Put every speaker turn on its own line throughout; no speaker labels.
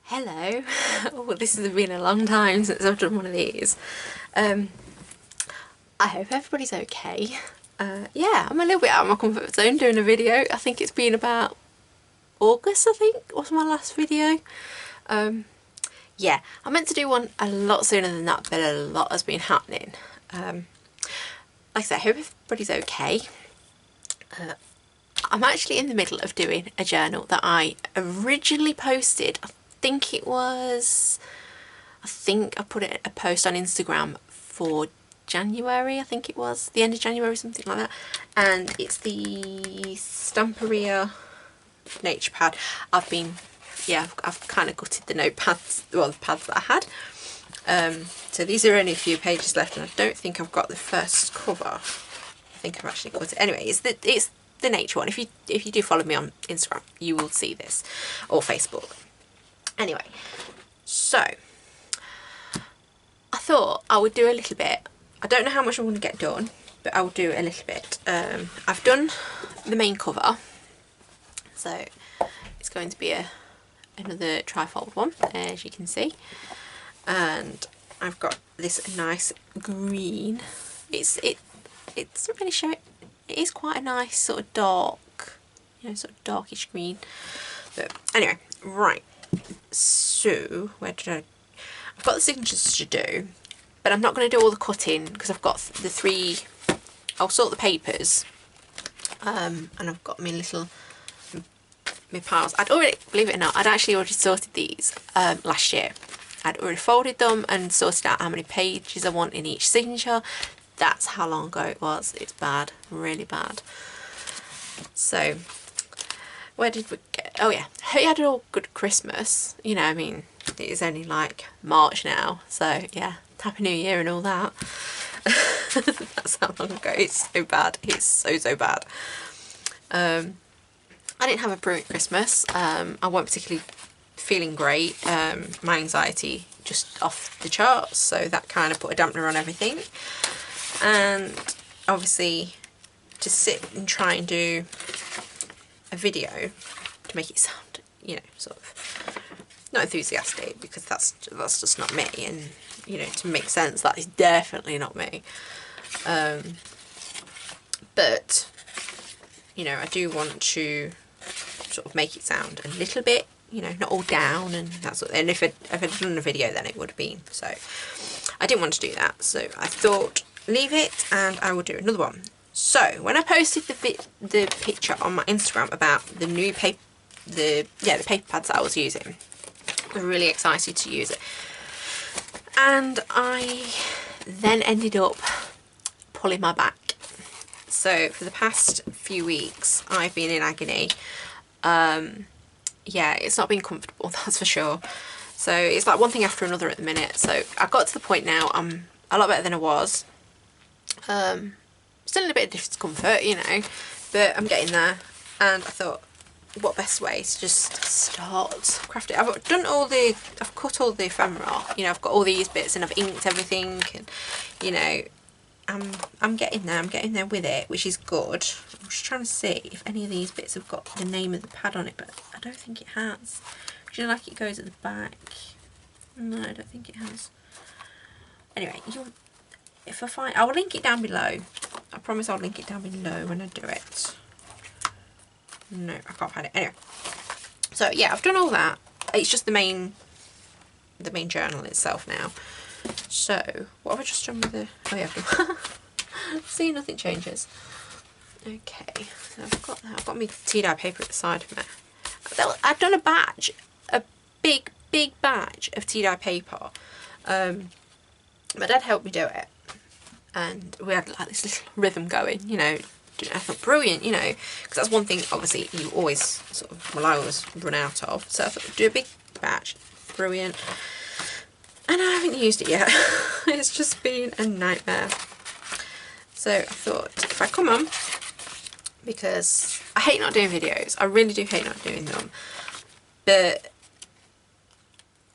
Hello. Oh, this has been a long time since I've done one of these. I hope everybody's okay. Yeah, I'm a little bit out of my comfort zone doing a video. I think it's been about August, I think, was my last video. Yeah, I meant to do one a lot sooner than that, but a lot has been happening. Like I said, I hope everybody's okay. I'm actually in the middle of doing a journal that I originally posted. I think I put a post on Instagram for January, I think it was, the end of January, something like that. And it's the Stamperia nature pad. I've kind of gutted the notepads, well, the pads that I had. So these are only a few pages left, and I don't think I've got the first cover. I think I've actually got it. Anyway, it's the nature one. If you do follow me on Instagram, you will see this, or Facebook. Anyway, so I thought I would do a little bit. I don't know how much I'm going to get done, but I will do a little bit. I've done the main cover, so it's going to be another trifold one, as you can see. And I've got this nice green. It doesn't really show it. It is quite a nice sort of dark, sort of darkish green. But anyway, right. So I've got the signatures to do, but I'm not going to do all the cutting because I've got the three. I'll sort the papers, and I've got my piles. Believe it or not, I'd actually already sorted these last year. I'd already folded them and sorted out how many pages I want in each signature. That's how long ago it was. It's bad, really bad. So where did we get? Oh yeah, hope you had a good Christmas. I mean, it is only like March now, so yeah, Happy New Year and all that. That's how long ago. It's so bad. It's so bad. I didn't have a brilliant Christmas. I wasn't particularly feeling great. My anxiety just off the charts, so that kind of put a dampener on everything. And obviously to sit and try and do a video to make it sound, sort of not enthusiastic, because that's just not me, and to make sense, that is definitely not me. But I do want to sort of make it sound a little bit, not all down and that sort of, and if I'd done a video, then it would have been. So I didn't want to do that, so I thought leave it and I will do another one. So when I posted the picture on my Instagram about the new paper, the paper pads that I was using, I was really excited to use it, and I then ended up pulling my back. So for the past few weeks I've been in agony. Yeah, it's not been comfortable, that's for sure. So it's like one thing after another at the minute. So I got to the point now I'm a lot better than I was. Still in a bit of discomfort, but I'm getting there. And I thought, what best way to just start crafting? I've cut all the ephemera, I've got all these bits and I've inked everything, and I'm getting there. I'm getting there with it, which is good. I'm just trying to see if any of these bits have got the name of the pad on it, but I don't think it has. Like it goes at the back. No, I don't think it has. Anyway, if I find, I'll link it down below. I promise I'll link it down below when I do it. No, I can't find it. Anyway, so yeah, I've done all that. It's just the main journal itself now. So what have I just done with the? Oh yeah, see, nothing changes. Okay, so I've got that. I've got my tea dye paper at the side of me. I've done a big batch of tea dye paper. My dad helped me do it, and we had like this little rhythm going, I thought brilliant, because that's one thing obviously you always sort of, I always run out of. So I thought, do a big batch, brilliant. And I haven't used it yet. It's just been a nightmare. So I thought, if I come on, because I hate not doing videos, I really do hate not doing them, but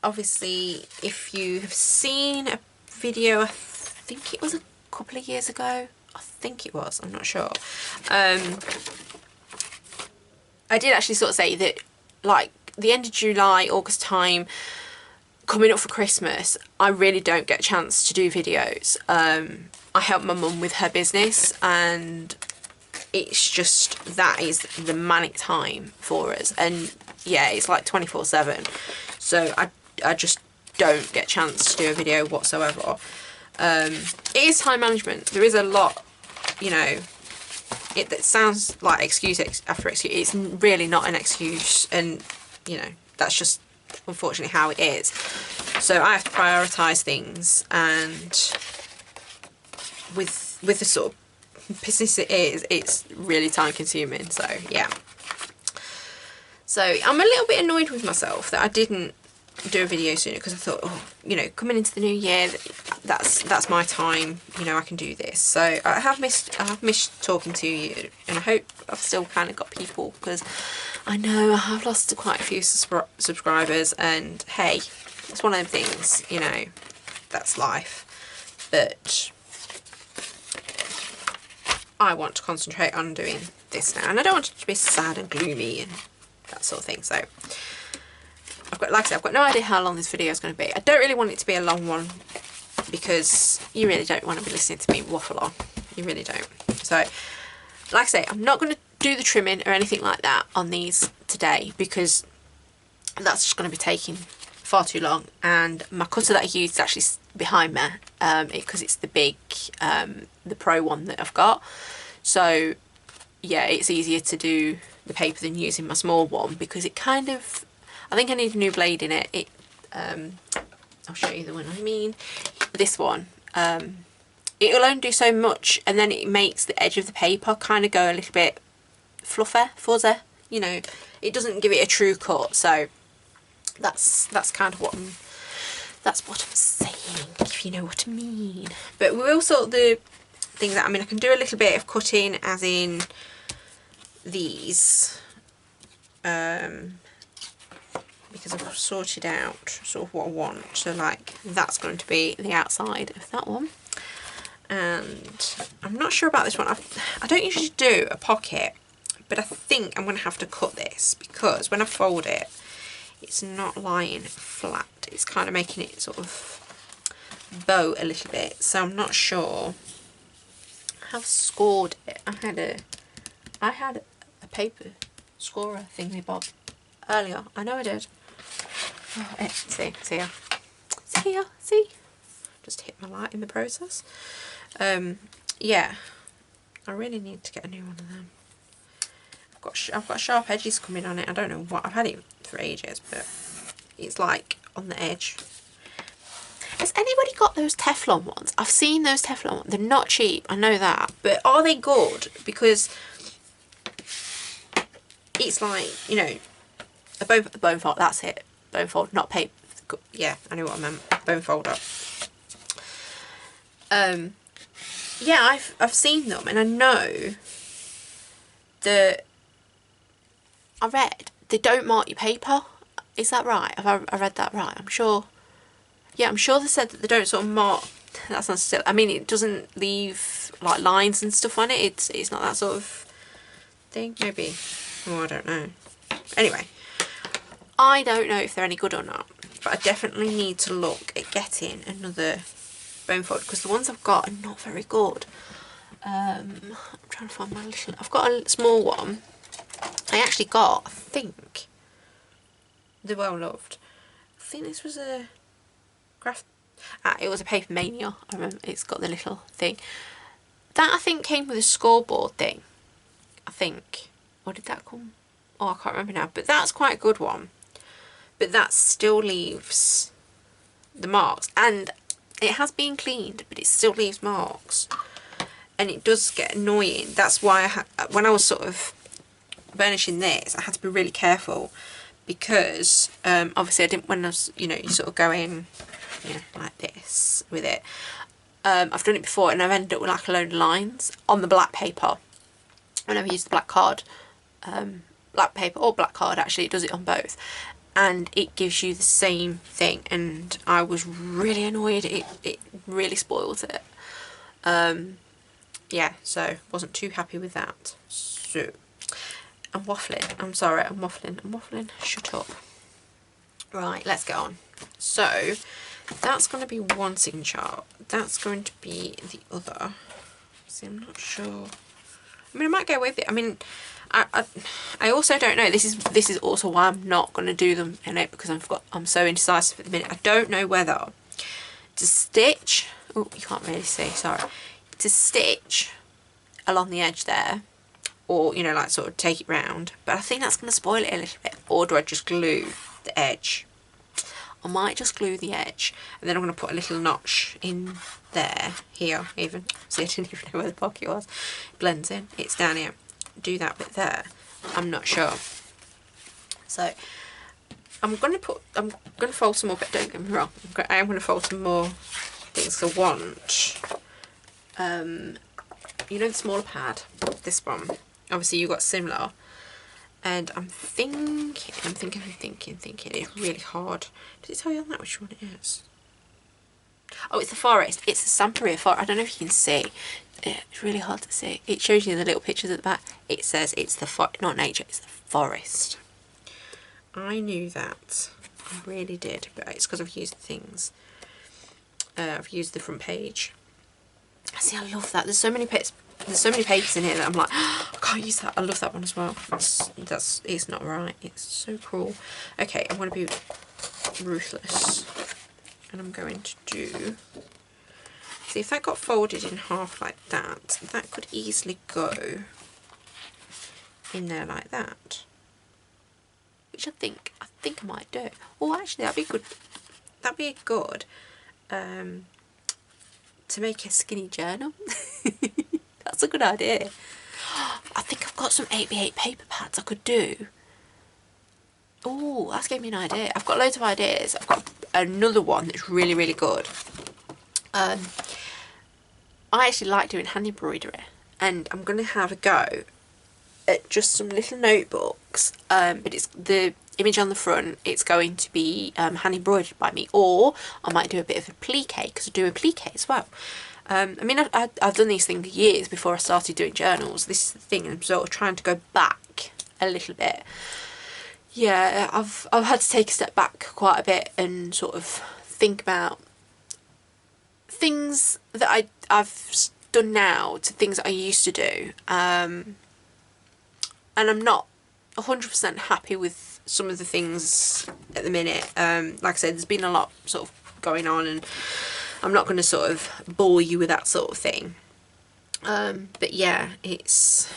obviously if you have seen a video, I think it was a couple of years ago, I think it was, I'm not sure, I did actually sort of say that, like, the end of July, August time, coming up for Christmas, I really don't get a chance to do videos. I help my mum with her business, and it's just, that is the manic time for us. And yeah, it's like 24/7. So I just don't get a chance to do a video whatsoever. It is time management. There is a lot, you know, it sounds like excuse after excuse. It's really not an excuse, and you know, that's just unfortunately how it is. So I have to prioritise things, and with the sort of business it is, it's really time consuming. So yeah. So I'm a little bit annoyed with myself that I didn't do a video sooner, because I thought, oh, you know, coming into the new year, that's my time, you know, I can do this. So I have missed talking to you, and I hope I've still kind of got people, because I know I have lost quite a few subscribers, and hey, it's one of them things, you know, that's life. But I want to concentrate on doing this now, and I don't want it to be sad and gloomy and that sort of thing. So I've got, like I said, I've got no idea how long this video is going to be. I don't really want it to be a long one, because you really don't want to be listening to me waffle on. You really don't. So, like I say, I'm not going to do the trimming or anything like that on these today, because that's just going to be taking far too long. And my cutter that I used is actually behind me, because it's the big, the Pro one that I've got. So, yeah, it's easier to do the paper than using my small one, because it kind of, I think I need a new blade in it. I'll show you the one I mean. This one, it'll only do so much, and then it makes the edge of the paper kind of go a little bit fuzzy, you know. It doesn't give it a true cut. So that's kind of what I'm saying, if you know what I mean. But we will sort the things out. I mean, I can do a little bit of cutting, as in these, because I've sorted out sort of what I want. So like, that's going to be the outside of that one. And I'm not sure about this one. I don't usually do a pocket, but I think I'm going to have to cut this, because when I fold it, it's not lying flat. It's kind of making it sort of bow a little bit. So I'm not sure. I have scored it. I had a paper scorer thingy bob earlier. I know I did. Oh, see here, see? Just hit my light in the process. Yeah, I really need to get a new one of them. I've got sharp edges coming on it. I don't know what, I've had it for ages, but it's like on the edge. Has anybody got those Teflon ones? I've seen those Teflon ones. They're not cheap, I know that, but are they good? Because it's like, you know, a bone fold, that's it. Bone fold, not paper. Yeah, I know what I meant. Bone folder. Yeah, I've seen them, and I know that I read they don't mark your paper. Is that right? Have I read that right? I'm sure. Yeah, I'm sure they said that they don't sort of mark. That's not still. I mean, it doesn't leave like lines and stuff on it. It's not that sort of thing. Maybe. Oh, I don't know. Anyway, I don't know if they're any good or not, but I definitely need to look at getting another bone fold, because the ones I've got are not very good. I'm trying to find my little. I've got a small one. I actually got, I think, the Well Loved. I think this was a craft. It was a Paper Mania. I remember it's got the little thing. That I think came with a scoreboard thing. I think. Or did that come? Oh, I can't remember now. But that's quite a good one. But that still leaves the marks, and it has been cleaned, but it still leaves marks, and it does get annoying. That's why when I was sort of burnishing this, I had to be really careful, because obviously I didn't, when I was, you know, you sort of go in, you know, like this with it. I've done it before, and I've ended up with like a load of lines on the black paper when I've used the black card, black paper or black card. Actually, it does it on both, and it gives you the same thing, and I was really annoyed. It really spoils it. Yeah, so wasn't too happy with that. So I'm waffling. I'm sorry, I'm waffling. Shut up. Right, let's get on. So that's going to be one signature. That's going to be the other. See, I'm not sure. I mean, I might go with it. I mean, I also don't know. This is also why I'm not going to do them in it, because I'm so indecisive at the minute. I don't know whether to stitch. Oh, you can't really see. Sorry. To stitch along the edge there, or, you know, like sort of take it round. But I think that's going to spoil it a little bit. Or do I just glue the edge? I might just glue the edge, and then I'm going to put a little notch in there, here even. See, I didn't even know where the pocket was. It blends in. It's down here. Do that bit there. I'm not sure. So I'm going to fold some more, but don't get me wrong. I am going to fold some more things. I want, you know, the smaller pad. This one. Obviously, you got similar. And I'm thinking, it's really hard. Does it tell you on that which one it is? Oh, it's the forest. It's the Sampere forest. I don't know if you can see. It's really hard to see. It shows you the little pictures at the back. It says it's the not nature, it's the forest. I knew that. I really did. But it's because I've used things. I've used the front page. See, I love that. There's so many pages in here that I'm like, oh, I can't use that. I love that one as well. It's not right. It's so cruel. Okay, I'm going to be ruthless, and I'm going to do. See, if that got folded in half like that, that could easily go in there like that, which I think I might do. Oh, actually, that'd be good. That'd be good. To make a skinny journal. That's a good idea. I think I've got some 8x8 paper pads I could do. Oh, that's gave me an idea. I've got loads of ideas. I've got another one that's really, really good. I actually like doing hand embroidery, and I'm going to have a go at just some little notebooks, but it's the image on the front, it's going to be hand embroidered by me, or I might do a bit of a plique, because I do a plique as well. I mean, I've done these things years before I started doing journals. This is the thing, I'm sort of trying to go back a little bit. Yeah, I've had to take a step back quite a bit and sort of think about things that I've done now to things that I used to do, and I'm not 100% happy with some of the things at the minute. Like I said, there's been a lot sort of going on, and I'm not going to sort of bore you with that sort of thing. But yeah, it's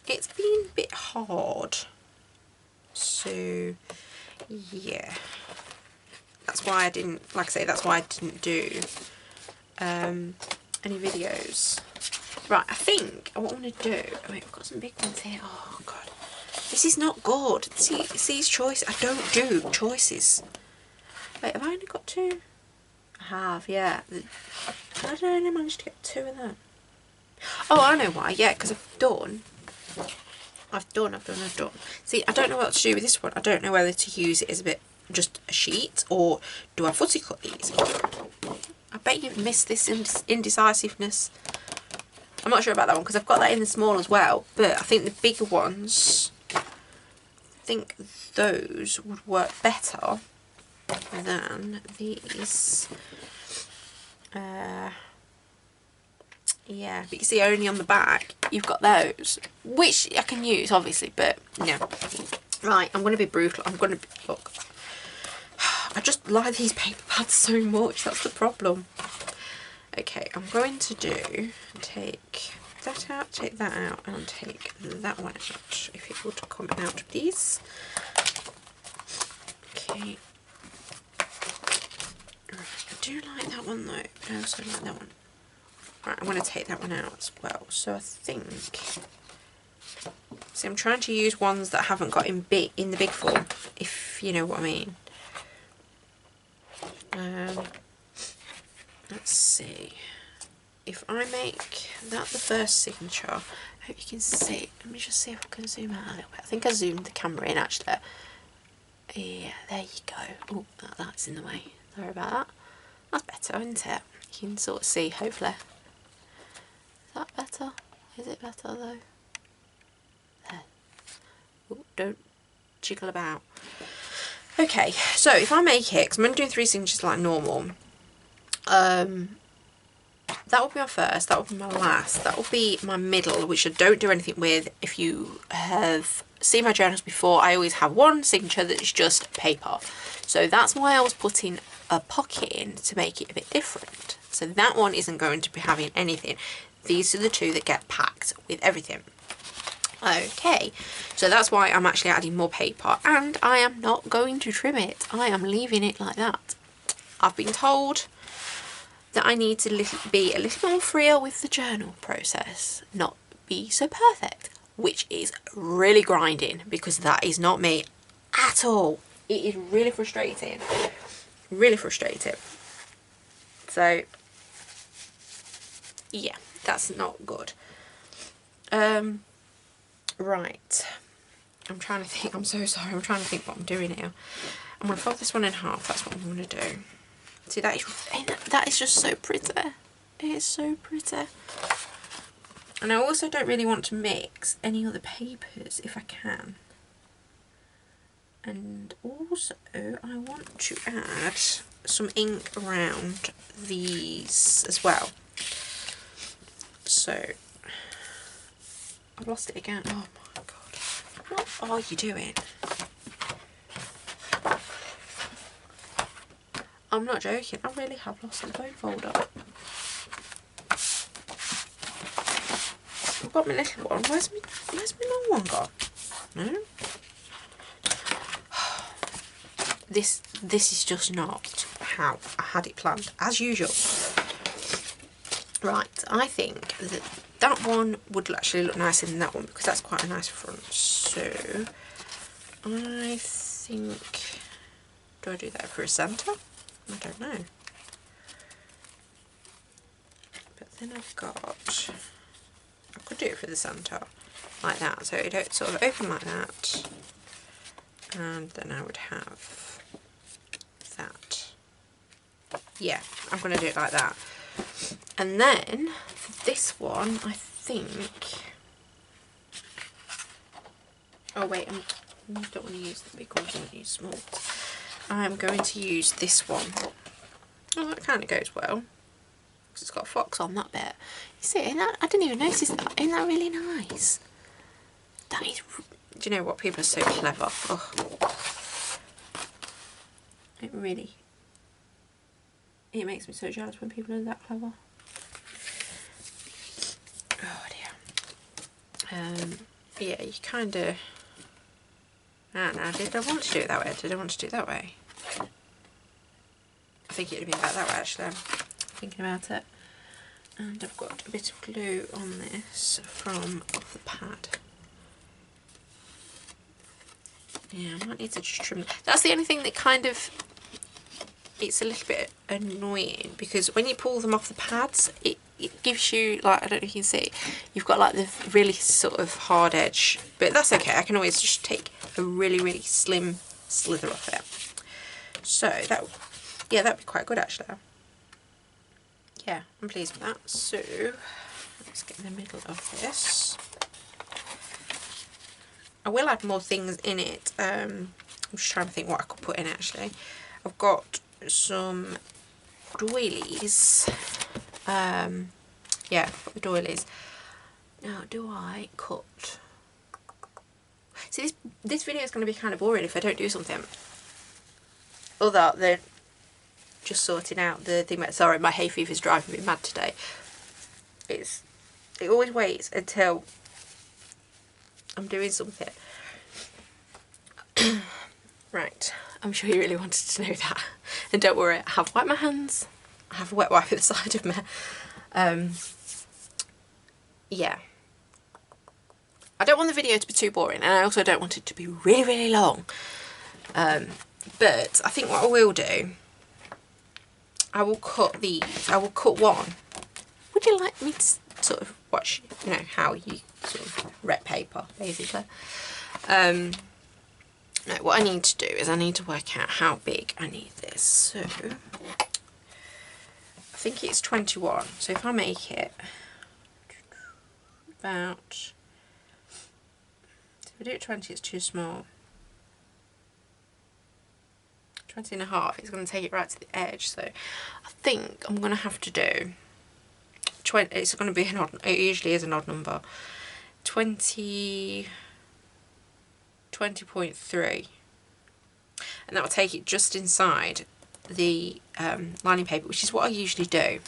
been a bit hard. So yeah, that's why I didn't, like I say, that's why I didn't do any videos. Right, I think what I want to do, I mean, I've got some big ones here. Oh god, this is not good. See these choices, I don't do choices. Wait, have I only got two? I have, yeah. How did I only manage to get two of them? Oh, I know why, yeah, because I've done. See, I don't know what to do with this one. I don't know whether to use it as a bit, just a sheet, or do I footy cut these? I bet you've missed this indecisiveness. I'm not sure about that one, because I've got that in the small as well, but I think the bigger ones, I think those would work better than these. Yeah, but you see, only on the back you've got those, which I can use obviously, but no. Right, I'm going to be brutal. I'm going to look. I just like these paper pads so much. That's the problem. Okay, I'm going to take that out, take that out, and take that one out. If it would come out, please. Okay. Right, I do like that one though. I also like that one. Right, I'm going to take that one out as well. So I think, see, I'm trying to use ones that haven't got in the big form, if you know what I mean. Let's see. If I make that the first signature, I hope you can see. Let me just see if I can zoom out a little bit. I think I zoomed the camera in actually. Yeah, there you go. Oh, that's in the way. Sorry about that. That's better, isn't it? You can sort of see, hopefully. Is that better? Is it better though? There. Oh, don't jiggle about. Okay, so if I make it, because I'm only doing 3 signatures like normal, that will be my first, that will be my last, that will be my middle, which I don't do anything with. If you have seen my journals before, I always have one signature that's just paper. So that's why I was putting a pocket in, to make it a bit different. So that one isn't going to be having anything. These are the 2 that get packed with everything. Okay, so that's why I'm actually adding more paper, and I am not going to trim it. I am leaving it like that. I've been told that I need to be a little more freer with the journal process, not be so perfect, which is really grinding, because that is not me at all. It is really frustrating, really frustrating. So yeah, that's not good. Right, I'm trying to think, I'm so sorry, I'm trying to think what I'm doing here. I'm going to fold this one in half, that's what I'm going to do. See, that is just so pretty. It is so pretty. And I also don't really want to mix any other papers if I can. And also I want to add some ink around these as well. So I've lost it again. Oh my god. What are you doing? I'm not joking, I really have lost the bone folder. I've got my little one. Where's my long one gone? No? This is just not how I had it planned, as usual. Right, I think that one would actually look nicer than that one, because that's quite a nice front. So I think, do I do that for a centre? I don't know. But then I've got, I could do it for the centre like that, so it sort of open like that, and then I would have that. Yeah, I'm going to do it like that. And then for this one, I think, oh wait, I don't want to use the big ones, I want to use small. I'm going to use this one. Oh, that kind of goes well, because it's got a fox on that bit. You see, I didn't even notice that. Isn't that really nice? That is, do you know what, people are so clever. Oh. It makes me so jealous when people are that clever. Oh dear. Yeah, you kind of, I don't know, did I want to do it that way? Did I want to do it that way? I think it would have been better that way actually, I'm thinking about it. And I've got a bit of glue on this from off the pad. Yeah, I might need to just trim. That's the only thing that kind of, it's a little bit annoying, because when you pull them off the pads, it gives you, like, I don't know if you can see, you've got like the really sort of hard edge, but that's okay, I can always just take a really, really slim slither off it. So that, yeah, that'd be quite good actually. Yeah, I'm pleased with that. So let's get in the middle of this. I will add more things in it. I'm just trying to think what I could put in actually. I've got some doilies. Yeah, I've got the doilies. Now, do I cut? See, this video is going to be kind of boring if I don't do something other than just sorting out the thing. Sorry, my hay fever is driving me mad today. It always waits until I'm doing something. Right, I'm sure you really wanted to know that. And don't worry, I have wiped my hands. I have a wet wipe at the side of me. Yeah. I don't want the video to be too boring, and I also don't want it to be really, really long. But I think what I will do, I will cut these. I will cut one. Would you like me to sort of watch, you know, how you sort of rep paper, basically? No, what I need to do is I need to work out how big I need this. So I think it's 21. So if I make it about, if I do it 20, it's too small. 20 and a half. It's going to take it right to the edge. So I think I'm going to have to do 20. It's going to be an odd, it usually is an odd number. 20.3. And that will take it just inside the lining paper, which is what I usually do.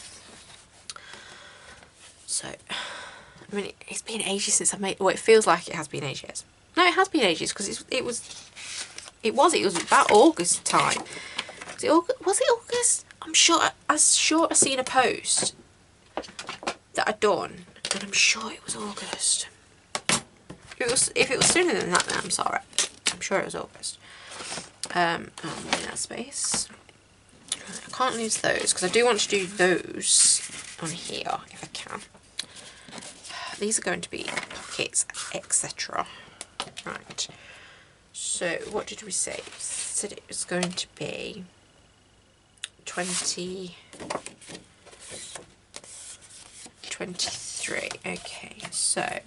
So, I mean, it's been ages since I've made, well, it feels like it has been ages. No, it has been ages, because it was about August time. Was it August? I'm sure I've seen a post that I'd done, and I'm sure it was August. If it was sooner than that, then I'm sorry. I'm sure it was August. In that space. I can't lose those because I do want to do those on here if I can. These are going to be pockets, etc. Right. So what did we say? We said it was going to be 23. Okay, so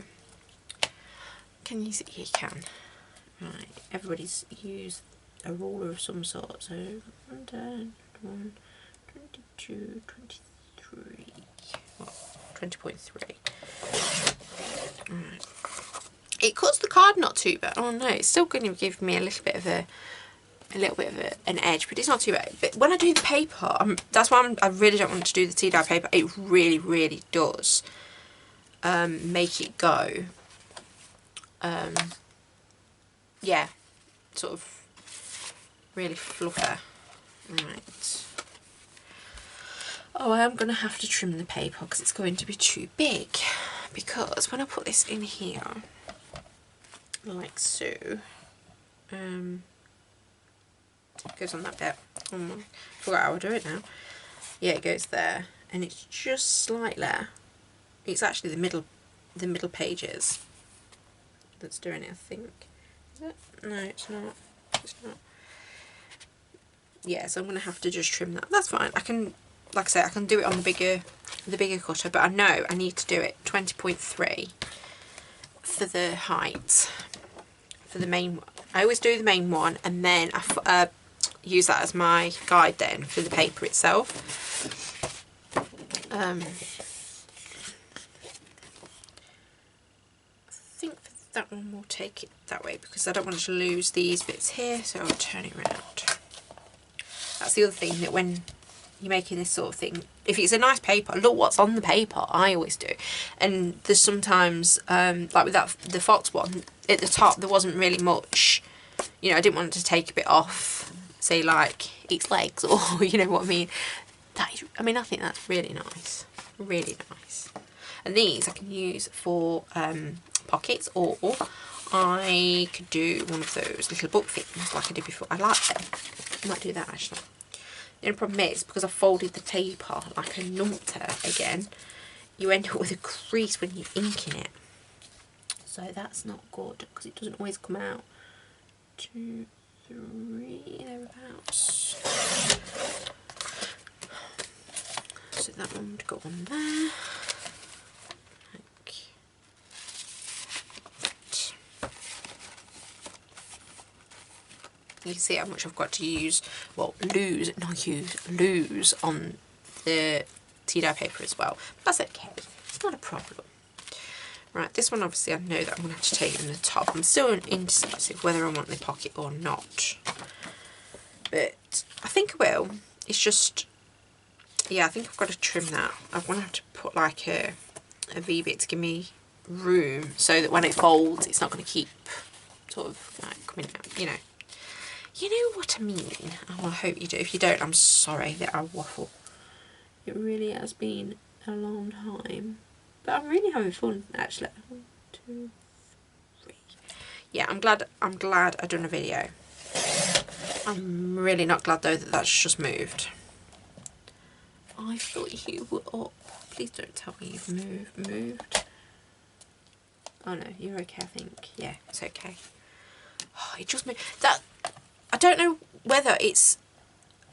can you see? You can. Right. Everybody's used a ruler of some sort. So 1, 22, 23. Well, 20.3. Right. It cuts the card not too bad. Oh no, it's still going to give me a little bit of an edge, but it's not too bad. But when I do the paper, that's why I really don't want to do the tea dye paper. It really, really does make it go. Yeah, sort of really fluffy. Right. Oh, I am going to have to trim the paper because it's going to be too big. Because when I put this in here, like so, it goes on that bit. I forgot how I do it now. Yeah, it goes there, and it's just slightly. It's actually the middle pages that's doing it, I think. Is it? No, it's not. It's not. Yeah, so I'm gonna have to just trim that. That's fine. I can, like I say, I can do it on the bigger cutter, but I know I need to do it 20.3 for the height, for the main one. I always do the main one, and then I use that as my guide then for the paper itself. I think for that one we'll take it that way because I don't want to lose these bits here, so I'll turn it around. That's the other thing, that when you're making this sort of thing, if it's a nice paper, look what's on the paper. I always do. And there's sometimes, like with the Fox one, at the top there wasn't really much, you know, I didn't want to take a bit off, say like its legs, or you know what I mean. That is, I mean, I think that's really nice. Really nice. And these I can use for pockets, or I could do one of those little book things like I did before. I like them. I might do that actually. The only problem is, because I folded the paper like a numpty again, you end up with a crease when you're inking it. So that's not good, because it doesn't always come out. 2, 3, thereabouts. So that one would go on there. You can see how much I've got to use, well, lose on the tea dye paper as well. But that's okay, it's not a problem. Right, this one obviously I know that I'm going to have to take in the top. I'm still indecisive whether I want the pocket or not. But I think I will. It's just, yeah, I think I've got to trim that. I'm going to have to put like a V-bit to give me room so that when it folds it's not going to keep sort of like coming out, you know. You know what I mean? Oh, I hope you do. If you don't, I'm sorry that I waffle. It really has been a long time. But I'm really having fun, actually. 1, 2, 3. Yeah, I'm glad I've done a video. I'm really not glad, though, that that's just moved. I thought you were up. Please don't tell me you've moved. Oh, no, you're okay, I think. Yeah, it's okay. Oh, it just moved. I don't know whether it's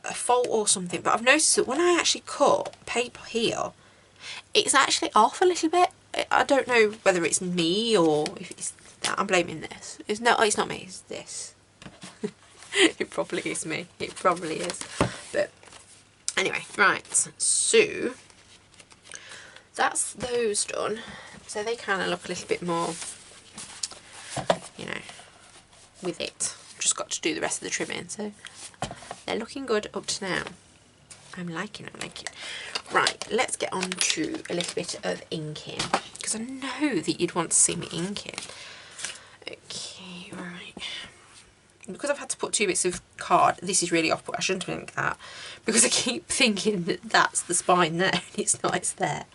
a fault or something, but I've noticed that when I actually cut paper here, it's actually off a little bit. I don't know whether it's me or if it's that. I'm blaming this. It's not me, it's this. It probably is me. It probably is. But anyway, right. So that's those done. So they kind of look a little bit more, you know, with it. Just got to do the rest of the trimming. So they're looking good up to now. I'm liking it. Right, let's get on to a little bit of inking, because I know that you'd want to see me inking. Okay, right. Because I've had to put 2 bits of card, this is really off-put. I shouldn't think that, because I keep thinking that that's the spine there, and it's not, it's there.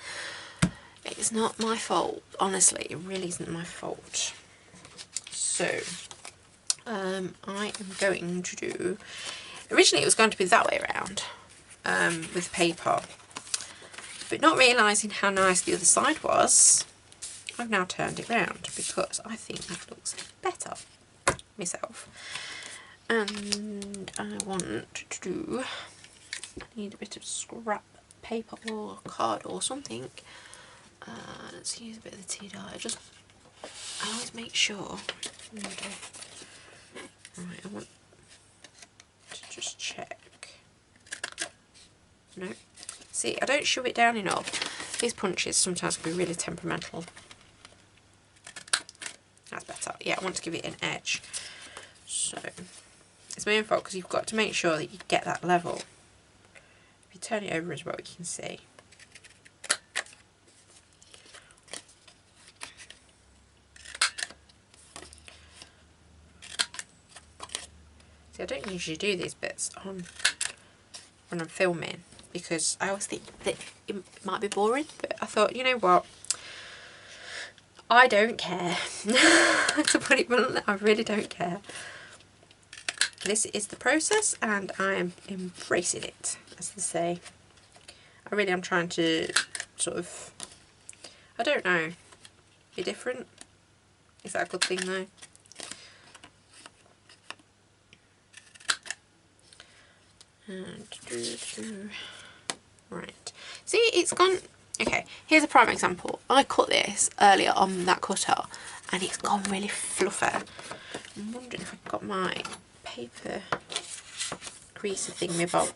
It's not my fault, honestly, it really isn't my fault. So, I am going to do, originally it was going to be that way around, with paper, but not realising how nice the other side was, I've now turned it round because I think that looks better myself. And I want to do, I need a bit of scrap paper or card or something. Let's use a bit of the tea dye. I always make sure. Right, I want to just check. No. See, I don't shove it down enough. These punches sometimes can be really temperamental. That's better. Yeah, I want to give it an edge. So, it's my own fault because you've got to make sure that you get that level. If you turn it over as well, you can see. See, I don't usually do these bits on when I'm filming, because I always think that it might be boring, but I thought, you know what, I don't care. To put it bluntly, I really don't care. This is the process and I am embracing it, as they say. I really am trying to sort of, I don't know, be different. Is that a good thing though? And right, see, it's gone. Okay, here's a prime example. I cut this earlier on that cutter and it's gone really fluffy. I'm wondering if I've got my paper creaser thingy-bob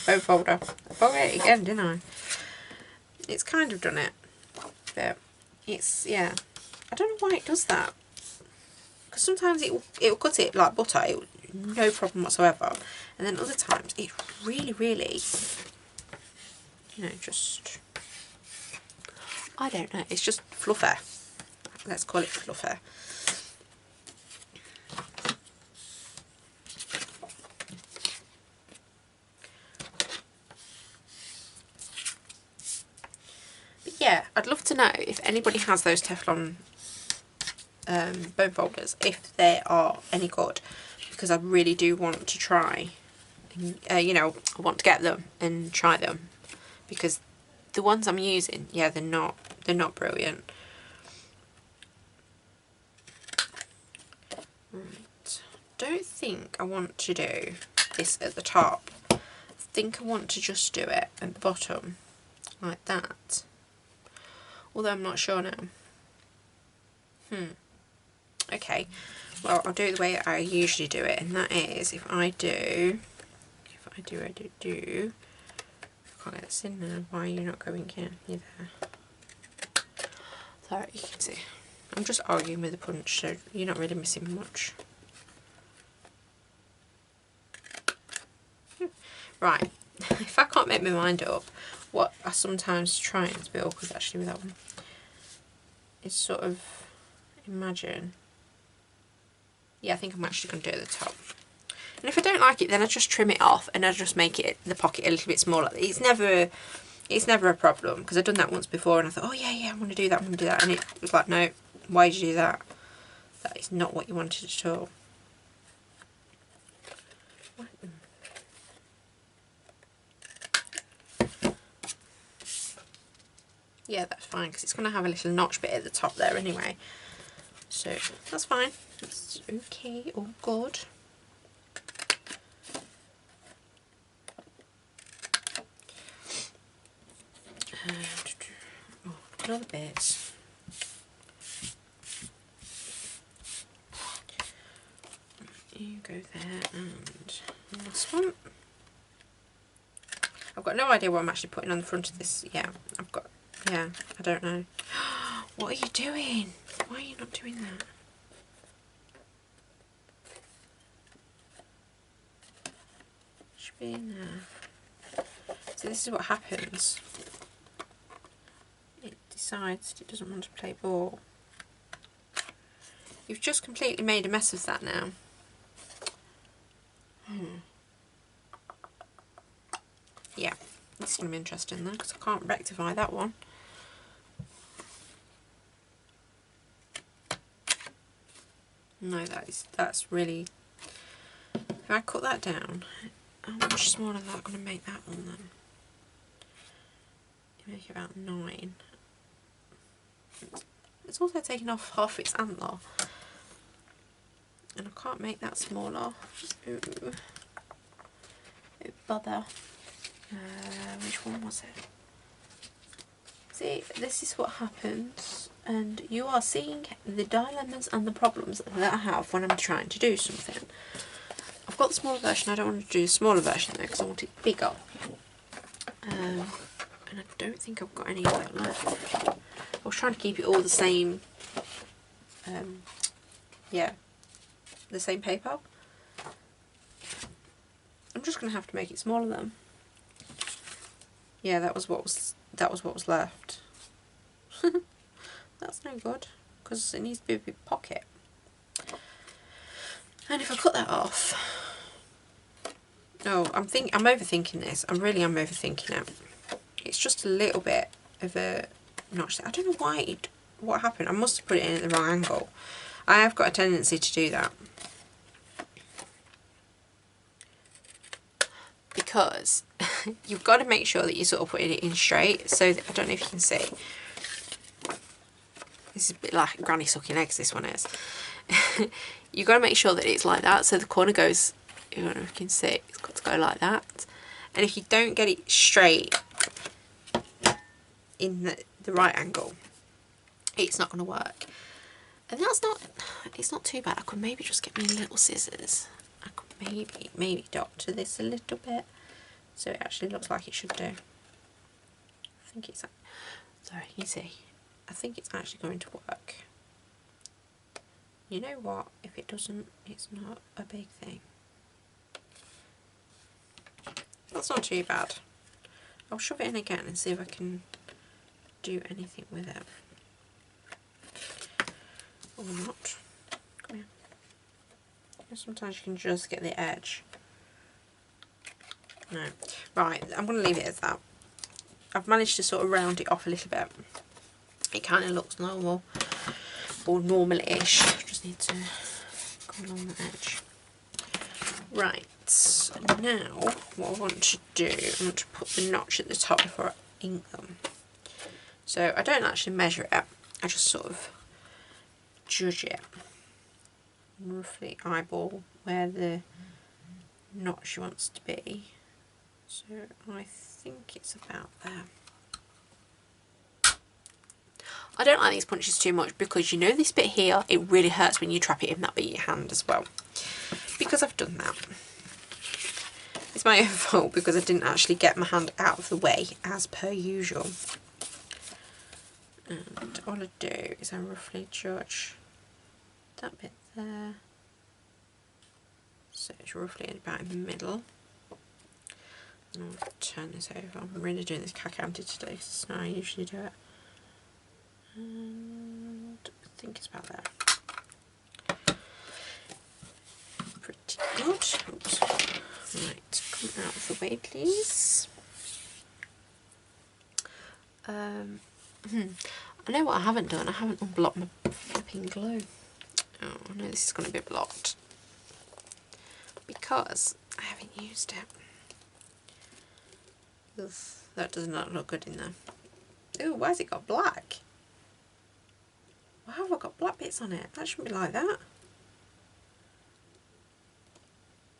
bone folder. I forgot it again, didn't I? It's kind of done it, but it's, yeah, I don't know why it does that, because sometimes it'll cut it like butter, no problem whatsoever, and then other times it really, you know, just, I don't know, it's just fluffy. Let's call it fluffy. But yeah, I'd love to know if anybody has those Teflon bone folders, if they are any good, because I really do want to try, you know, I want to get them and try them, because the ones I'm using, yeah, they're not brilliant. Right, don't think I want to do this at the top. I think I want to just do it at the bottom like that, although I'm not sure now. Okay, well, I'll do it the way I usually do it, and that is if I do, I can't get this in now. Why are you not going in? You're there. Sorry, you can see. I'm just arguing with the punch, so you're not really missing much. Right, if I can't make my mind up, what I sometimes try and be awkward actually with that one is sort of imagine. Yeah, I think I'm actually going to do it at the top. And if I don't like it, then I just trim it off and I just make it the pocket a little bit smaller. It's never a problem, because I've done that once before and I thought, oh yeah, I'm going to do that, and it was like, no, why did you do that? That is not what you wanted at all. Yeah, that's fine, because it's going to have a little notch bit at the top there anyway. So that's fine. That's okay, all good. Another bit. You go there, and last one. I've got no idea what I'm actually putting on the front of this. Yeah, I don't know. What are you doing? Why are you not doing that? Should be in there. So this is what happens. It decides it doesn't want to play ball. You've just completely made a mess of that now. Yeah, this is going to be interesting though, because I can't rectify that one. No, that's really... If I cut that down, how much smaller is that going to make that one then? Make it about 9. It's also taken off half its antler. And I can't make that smaller. Ooh. Oh, bother. Which one was it? See, this is what happens, and you are seeing the dilemmas and the problems that I have when I'm trying to do something. I've got the smaller version. I don't want to do the smaller version though, because I want it bigger. And I don't think I've got any of that left. I was trying to keep it all the same. Yeah, the same paper. I'm just going to have to make it smaller then. Yeah, that was what was left. That's no good, because it needs to be a big pocket. And if I cut that off, no, I'm overthinking this. I really am overthinking it. It's just a little bit of a notch. I don't know what happened. I must have put it in at the wrong angle. I have got a tendency to do that. Because you've got to make sure that you sort of put it in straight. So that, I don't know if you can see. This is a bit like granny sucking eggs, this one is. You've got to make sure that it's like that. So the corner goes, I don't know if you can see, it's got to go like that. And if you don't get it straight in the right angle, it's not going to work. And it's not too bad. I could maybe just get me little scissors. I could maybe doctor this a little bit so it actually looks like it should do. I think it's, sorry, you see, I think it's actually going to work. You know what, if it doesn't, it's not a big thing. That's not too bad. I'll shove it in again and see if I can do anything with it. Or not. Come here. Sometimes you can just get the edge. No. Right, I'm going to leave it as that. I've managed to sort of round it off a little bit. It kind of looks normal, or normal-ish. Just need to go along the edge. Right, now what I want to do, I want to put the notch at the top before I ink them. So I don't actually measure it, I just sort of judge it. Roughly eyeball where the notch wants to be. So I think it's about there. I don't like these punches too much because you know this bit here, it really hurts when you trap it in that bit of your hand as well. Because I've done that. It's my own fault because I didn't actually get my hand out of the way as per usual. And all I do is I roughly judge that bit there. So it's roughly about in the middle. And I'll turn this over. I'm really doing this cack-counted today because it's not how I usually do it. And I think it's about there. Pretty good. Oops. Right, come out of the way, please. I know what I haven't done. I haven't unblocked my flipping glue. Oh, I know this is going to be blocked because I haven't used it. Ugh, that does not look good in there. Ooh, why has it got black? Why have I got black bits on it? That shouldn't be like that.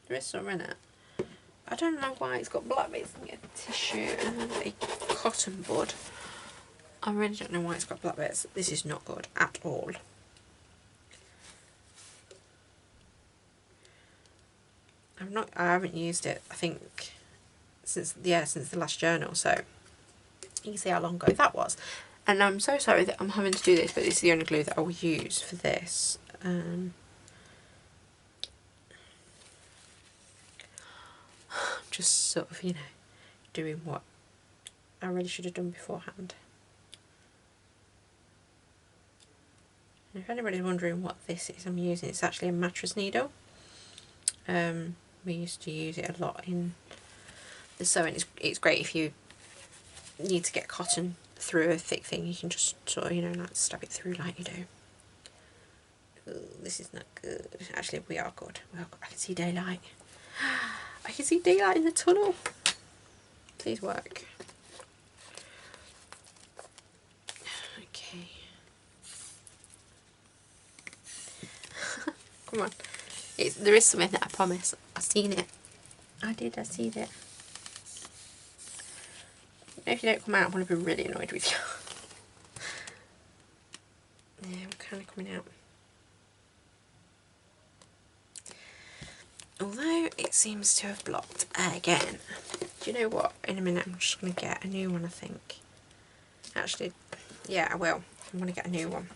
There is some in it. I don't know why it's got black bits. Let me get a tissue and then a cotton bud. I really don't know why it's got black bits. This is not good at all. I haven't used it, I think, since the last journal, so you can see how long ago that was. And I'm so sorry that I'm having to do this, but this is the only glue that I will use for this. Just sort of, you know, doing what I really should have done beforehand. And if anybody's wondering what this is I'm using, it's actually a mattress needle. We used to use it a lot in the sewing. It's great if you need to get cotton through a thick thing. You can just sort of, you know, like stab it through like you do. Ooh, this is not good. Actually, we are good. I can see daylight. I can see daylight in the tunnel. Please work. Okay. Come on. There is something that I promise. I've seen it. I seen it. If you don't come out, I'm going to be really annoyed with you. Yeah, I'm kind of coming out. Although it seems to have blocked again. Do you know what? In a minute I'm just going to get a new one, I think. Actually, yeah, I will. I'm going to get a new one.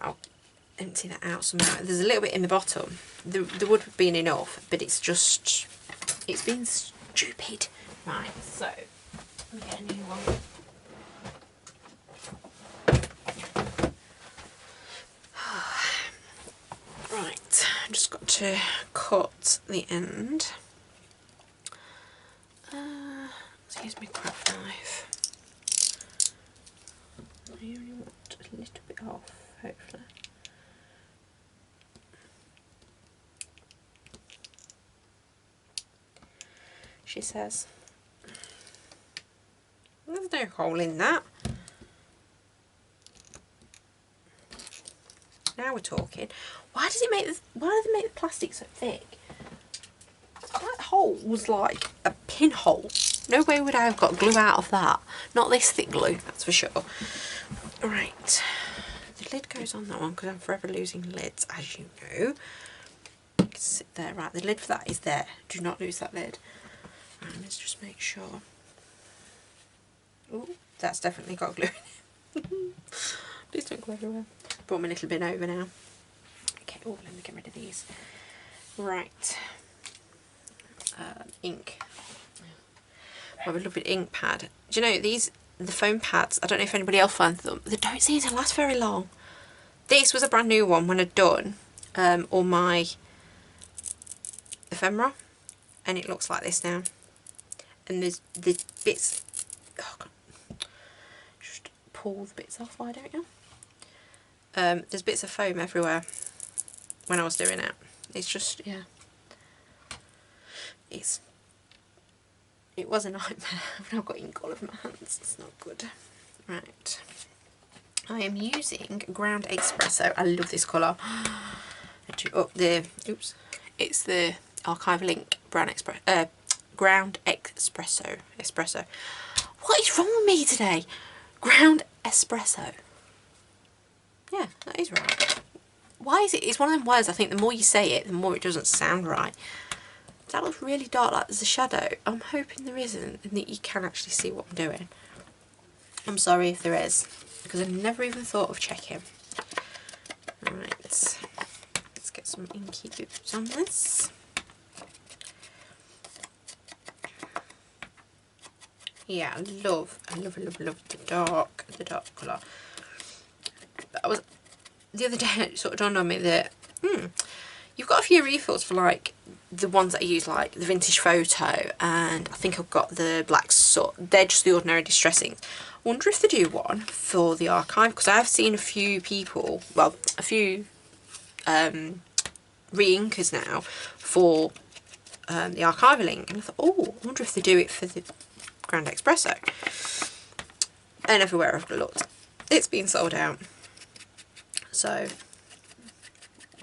I'll empty that out somehow. There's a little bit in the bottom. There would have been enough, but it's been stupid. Right, so let me get a new one. Right, I've just got to cut the end. Let's use my craft knife. I only want a little bit off, hopefully. She says. There's no hole in that. Now we're talking. Why do they make the plastic so thick? That hole was like a pinhole. No way would I have got glue out of that. Not this thick glue, that's for sure. Right. The lid goes on that one because I'm forever losing lids, as you know. It can sit there. Right, the lid for that is there. Do not lose that lid. Right, let's just make sure. Oh, that's definitely got glue in it. Please don't go everywhere. Brought my little bin over now. Okay, oh, let me get rid of these. Right. Ink. I have a lovely ink pad. Do you know, the foam pads, I don't know if anybody else finds them, they don't seem to last very long. This was a brand new one when I'd done all my ephemera, and it looks like this now. And there's bits, oh God, just pull the bits off, why don't you? There's bits of foam everywhere when I was doing it. It's just, yeah. It was a nightmare when I've got ink all over my hands. It's not good. Right. I am using Ground Espresso. I love this colour. Oops. It's the Archival Ink Ground Espresso. What is wrong with me today? Ground Espresso. Yeah, that is right. Why is it? It's one of them words, I think the more you say it, the more it doesn't sound right. That looks really dark, like there's a shadow. I'm hoping there isn't, and that you can actually see what I'm doing. I'm sorry if there is, because I never even thought of checking. Alright, let's get some inky boots on this. Yeah, I love the dark colour. The other day it sort of dawned on me that you've got a few refills for like the ones that I use, like the Vintage Photo, and I think I've got the Black Soot. They're just the ordinary distressing. I wonder if they do one for the archive, because I have seen a few people, well, a few re-inkers now for the archival ink, and I thought, oh, I wonder if they do it for the Ground Espresso. And everywhere I've looked, it's been sold out. So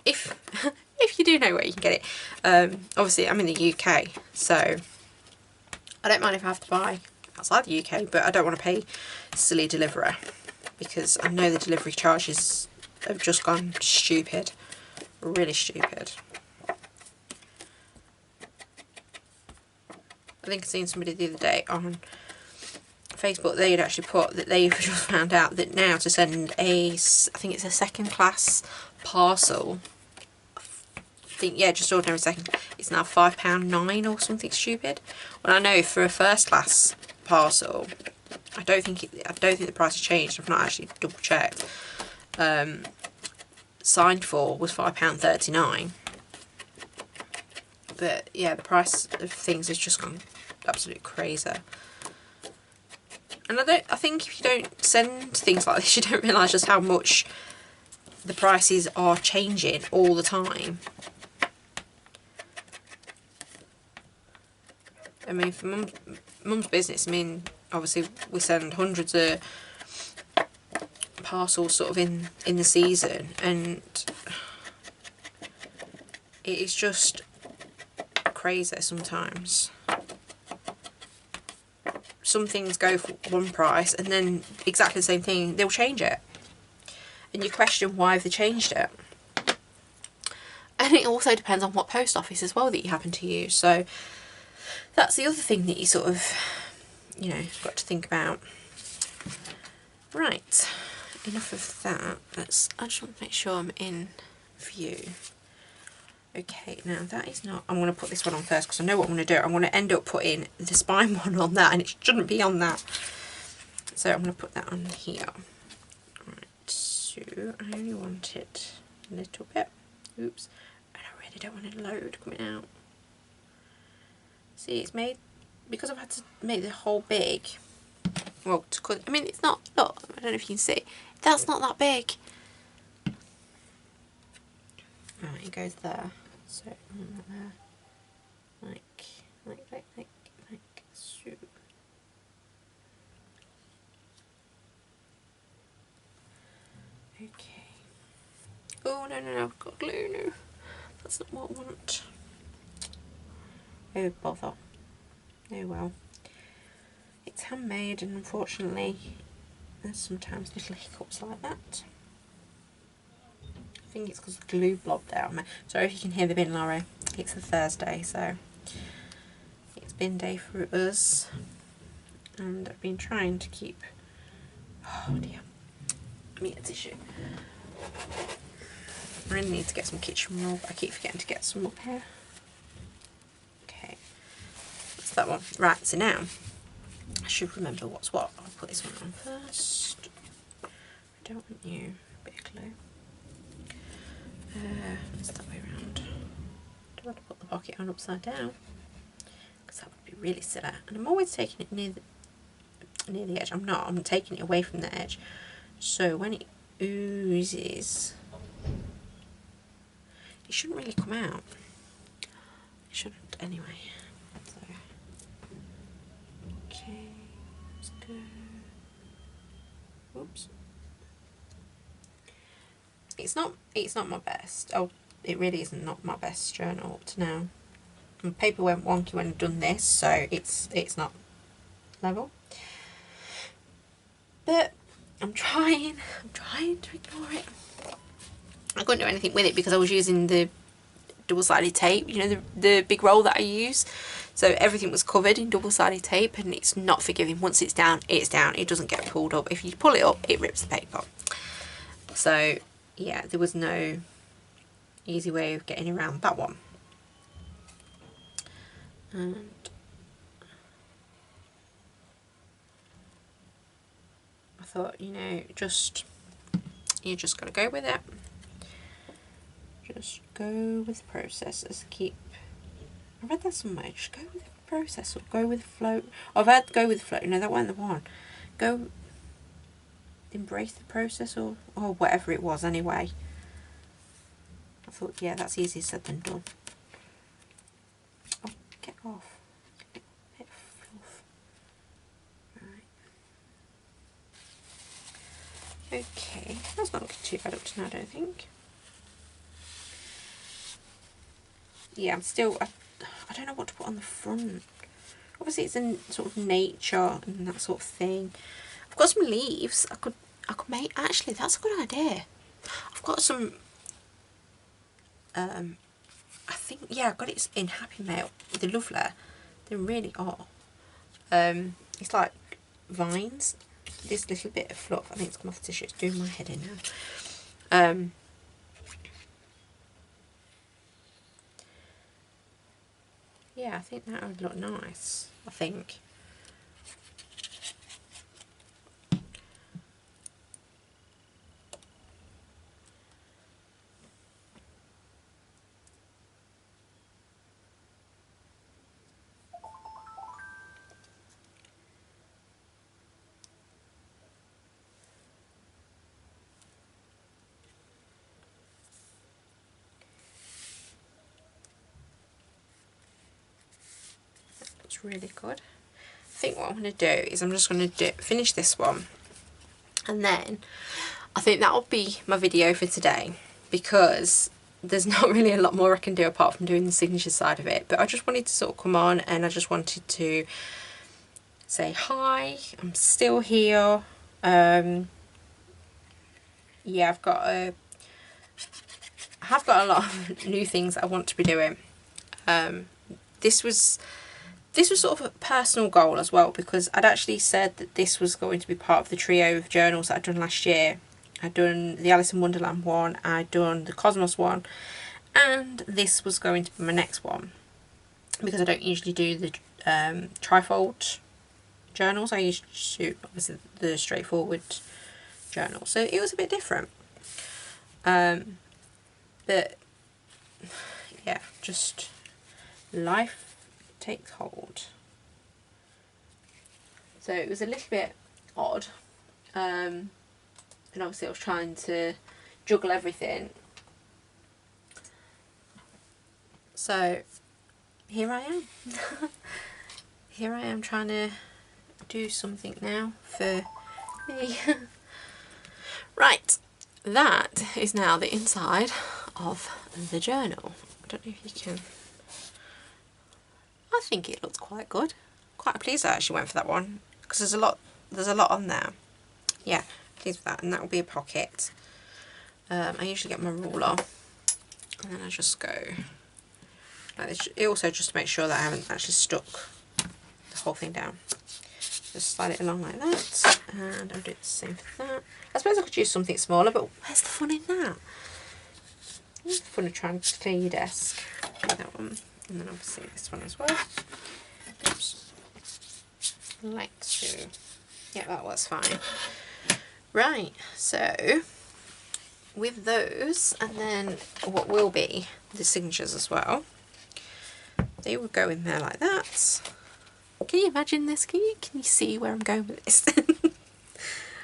if you do know where you can get it, obviously I'm in the UK, so I don't mind if I have to buy outside the UK, but I don't want to pay silly deliverer, because I know the delivery charges have just gone stupid, really stupid. I think I seen somebody the other day on Facebook, they had actually put that they've just found out that now to send I think it's a second class parcel, I think, yeah, just ordinary second, it's now £5.09 or something stupid. Well, I know for a first class parcel, I don't think the price has changed. I've not actually double checked. Signed for was £5.39, but yeah, the price of things has just gone absolute crazy. And I think if you don't send things like this, you don't realise just how much the prices are changing all the time. I mean, for mum's business, I mean, obviously we send hundreds of parcels sort of in the season, and it is just crazy sometimes. Some things go for one price and then exactly the same thing, they'll change it. And you question why they changed it. And it also depends on what post office as well that you happen to use. So that's the other thing that you sort of, you know, got to think about. Right, enough of that. I just want to make sure I'm in view. Okay, now that is not, I'm going to put this one on first because I know what I'm going to do. I'm going to end up putting the spine one on that, and it shouldn't be on that. So I'm going to put that on here. Right, so I only want it a little bit. Oops, and I really don't want it load coming out. See, it's made, because I've had to make the hole big. Well, to cut, I mean, it's not, look, I don't know if you can see. That's not that big. Right, it goes there. So, there. Like so. Okay. Oh, no, I've got glue, no. That's not what I want. Oh, bother. Oh, well. It's handmade, and unfortunately, there's sometimes little hiccups like that. I think it's because the glue blobbed out. Sorry if you can hear the bin lorry. It's a Thursday, so it's bin day for us. And I've been trying to keep... Oh dear. Let me get a tissue. I really need to get some kitchen roll, but I keep forgetting to get some up here. Okay. That's that one. Right, so now I should remember what's what. I'll put this one on first. I don't want you. A bit of glue. It's that way around. Do I want to put the pocket on upside down? Because that would be really silly. And I'm always taking it near the edge. I'm not. I'm taking it away from the edge. So when it oozes, it shouldn't really come out. It shouldn't anyway. So, okay, let's go. Oops. It's not my best. Oh, it really isn't not my best journal up to now. My paper went wonky when I've done this, so it's not level. But I'm trying to ignore it. I couldn't do anything with it because I was using the double-sided tape, you know, the big roll that I use. So everything was covered in double-sided tape, and it's not forgiving. Once it's down, it's down. It doesn't get pulled up. If you pull it up, it rips the paper. So yeah, there was no easy way of getting around that one. And I thought, you know, you just gotta go with it. Just go with the process. I read that somewhere. Just go with the process, or go with the flow. I've had go with the flow. No, that wasn't the one. Go. Embrace the process, or whatever it was anyway. I thought, yeah, that's easier said than done. Oh, get off. Bit of fluff. Right. Okay, that's not looking too bad up to now, I don't think. Yeah, I'm still, I don't know what to put on the front. Obviously it's in sort of nature and that sort of thing. I've got some leaves. I could make, actually that's a good idea. I've got some, I think, yeah, I got it in Happy Mail, the Lovely, They really are. It's like vines. This little bit of fluff, I think it's come off the tissue. It's doing my head in now. Yeah, I think that would look nice, I think. Looks really good. I think what I'm going to do is I'm just going to finish this one, and then I think that'll be my video for today, because there's not really a lot more I can do apart from doing the signature side of it. But I just wanted to sort of come on, and I just wanted to say hi, I'm still here. Yeah, I have got a lot of new things I want to be doing. This was sort of a personal goal as well, because I'd actually said that this was going to be part of the trio of journals that I'd done last year. I'd done the Alice in Wonderland one, I'd done the Cosmos one, and this was going to be my next one, because I don't usually do the trifold journals. I usually do obviously the straightforward journal, so it was a bit different. But yeah, just life takes hold. So it was a little bit odd, and obviously I was trying to juggle everything. So here I am. Here I am trying to do something now for me. Right, that is now the inside of the journal. I don't know if you can... I think it looks quite good. Quite pleased I actually went for that one, because there's a lot on there. Yeah, pleased with that. And that will be a pocket. I usually get my ruler, and then I just go like this. It also just to make sure that I haven't actually stuck the whole thing down. Just slide it along like that, and I'll do the same for that. I suppose I could use something smaller, but where's the fun in that? Where's the fun of trying to clear your desk? That one, and then obviously this one as well. Oops. Like so. Yeah, that was fine. Right, so with those, and then what will be the signatures as well, they will go in there like that. Can you imagine this? Can you see where I'm going with this?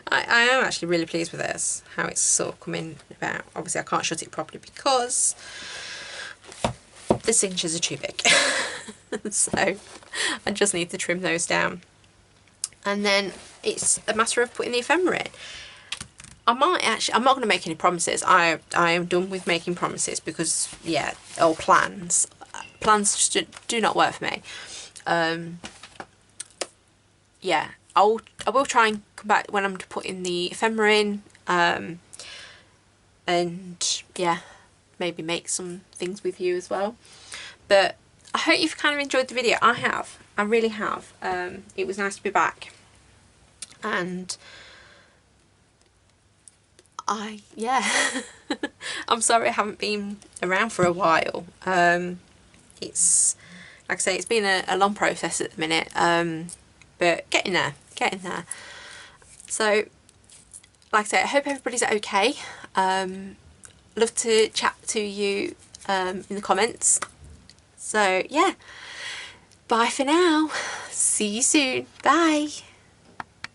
I am actually really pleased with this, how it's sort of coming about. Obviously I can't shut it properly because the signatures are too big. So I just need to trim those down. And then it's a matter of putting the ephemera in. I'm not going to make any promises. I am done with making promises, because yeah, or plans just do not work for me. Yeah, I will try and come back when I'm putting the ephemera in, and yeah, maybe make some things with you as well. But I hope you've kind of enjoyed the video. I have. I really have. It was nice to be back, and yeah, I'm sorry I haven't been around for a while. It's, like I say, it's been a long process at the minute, but getting there. So, like I say, I hope everybody's okay. Love to chat to you in the comments. So yeah, bye for now. See you soon. Bye.